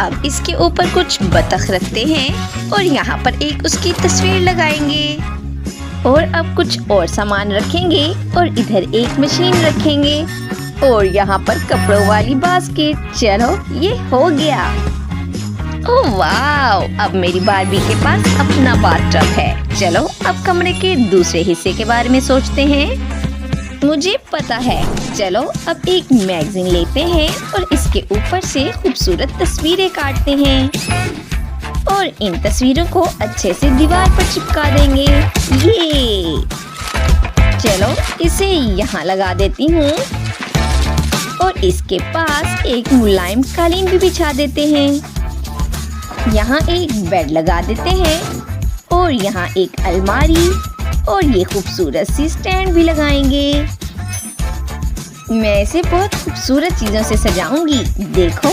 अब इसके ऊपर कुछ बतख रखते हैं और यहाँ पर एक उसकी तस्वीर लगाएंगे और अब कुछ और सामान रखेंगे और इधर एक मशीन रखेंगे और यहाँ पर कपड़ों वाली बास्केट। चलो ये हो गया। ओह वाह, अब मेरी बारबी के पास अपना बाथटब है। चलो अब कमरे के दूसरे हिस्से के बारे में सोचते हैं। मुझे पता है, चलो अब एक मैगजीन लेते हैं और इसके ऊपर से खूबसूरत तस्वीरें काटते हैं और इन तस्वीरों को अच्छे से दीवार पर चिपका देंगे। ये चलो इसे यहाँ लगा देती हूँ और इसके पास एक मुलायम कालीन भी बिछा देते हैं। यहाँ एक बेड लगा देते हैं और यहाँ एक अलमारी और ये खूबसूरत सी स्टैंड भी लगाएंगे। मैं इसे बहुत खूबसूरत चीजों से सजाऊंगी, देखो।